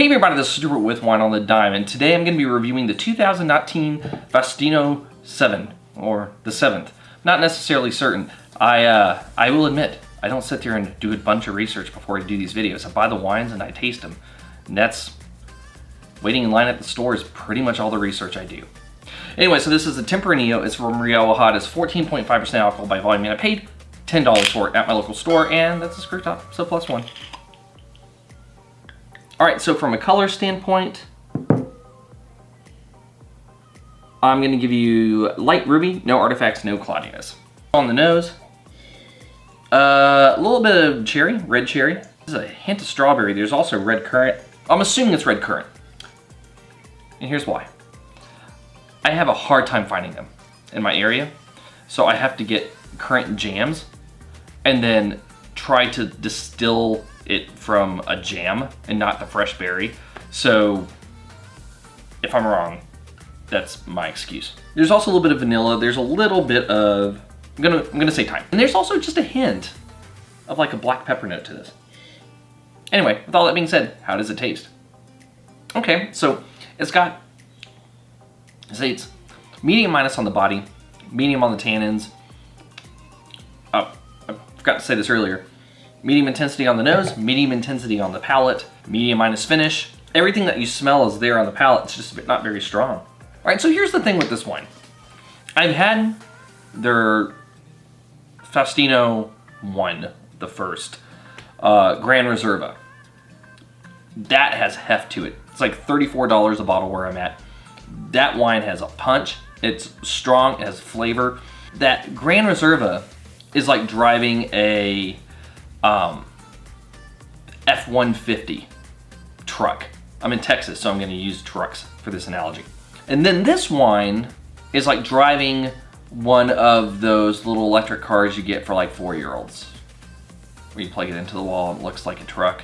Hey everybody, this is Stuart with Wine on the Dime, and today I'm going to be reviewing the 2019 Faustino 7, or the 7th. Not necessarily certain. I will admit, I don't sit there and do a bunch of research before I do these videos. I buy the wines and I taste them. And that's, waiting in line at the store is pretty much all the research I do. Anyway, so this is the Tempranillo. It's from Rioja. It's 14.5% alcohol by volume, and I paid $10 for it at my local store, and that's a screw top, so +1. Alright, so from a color standpoint, I'm going to give you light ruby, no artifacts, no cloudiness. On the nose, a little bit of cherry, red cherry. There's a hint of strawberry. There's also red currant. I'm assuming it's red currant. And here's why. I have a hard time finding them in my area, so I have to get currant jams and then try to distill it from a jam and not the fresh berry. So if I'm wrong, that's my excuse. There's also a little bit of vanilla. There's a little bit of, I'm gonna say thyme. And there's also just a hint of like a black pepper note to this. Anyway, with all that being said, how does it taste? Okay, so it's got, say it's medium minus on the body, medium on the tannins. Oh, I forgot to say this earlier. Medium intensity on the nose, medium intensity on the palate, medium minus finish. Everything that you smell is there on the palate, it's just not very strong. All right, so here's the thing with this wine. I've had their Faustino 1, the first, Gran Reserva. That has heft to it. It's like $34 a bottle where I'm at. That wine has a punch, it's strong, it has flavor. That Gran Reserva is like driving a F-150 truck. I'm in Texas, so I'm going to use trucks for this analogy. And then this wine is like driving one of those little electric cars you get for like 4-year-olds. Where you plug it into the wall, it looks like a truck,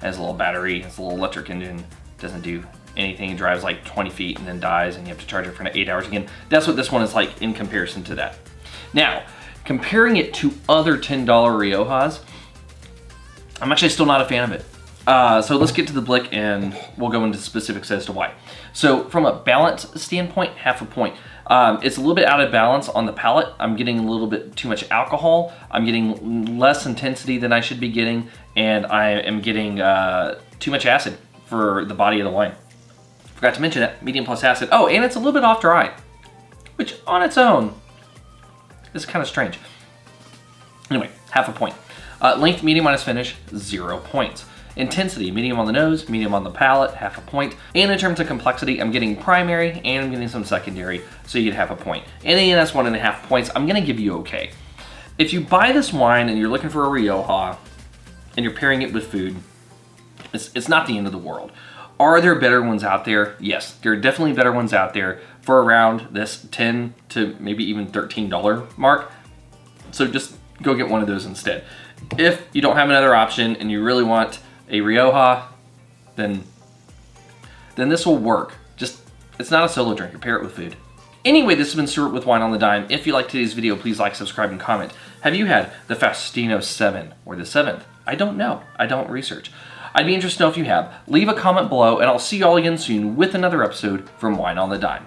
has a little battery, has a little electric engine, doesn't do anything, it drives like 20 feet and then dies and you have to charge it for 8 hours again. That's what this one is like in comparison to that. Now, comparing it to other $10 Riojas, I'm actually still not a fan of it. So let's get to the blick and we'll go into specifics as to why. So from a balance standpoint, half a point. It's a little bit out of balance on the palate. I'm getting a little bit too much alcohol. I'm getting less intensity than I should be getting, and I am getting too much acid for the body of the wine. Forgot to mention that, medium plus acid. Oh, and it's a little bit off dry, which on its own is kind of strange. Anyway, half a point. Length, medium minus finish, 0 points. Intensity, medium on the nose, medium on the palate, half a point. And in terms of complexity, I'm getting primary and I'm getting some secondary, so you get half a point. And then that's 1.5 points. I'm gonna give you okay. If you buy this wine and you're looking for a Rioja and you're pairing it with food, it's not the end of the world. Are there better ones out there? Yes, there are definitely better ones out there for around this $10 to maybe even $13 mark. So just go get one of those instead. If you don't have another option and you really want a Rioja, then this will work. Just, it's not a solo drink, pair it with food. Anyway, this has been Stuart with Wine on the Dime. If you liked today's video, please like, subscribe, and comment. Have you had the Faustino 7 or the 7th? I don't know, I don't research. I'd be interested to know if you have. Leave a comment below and I'll see you all again soon with another episode from Wine on the Dime.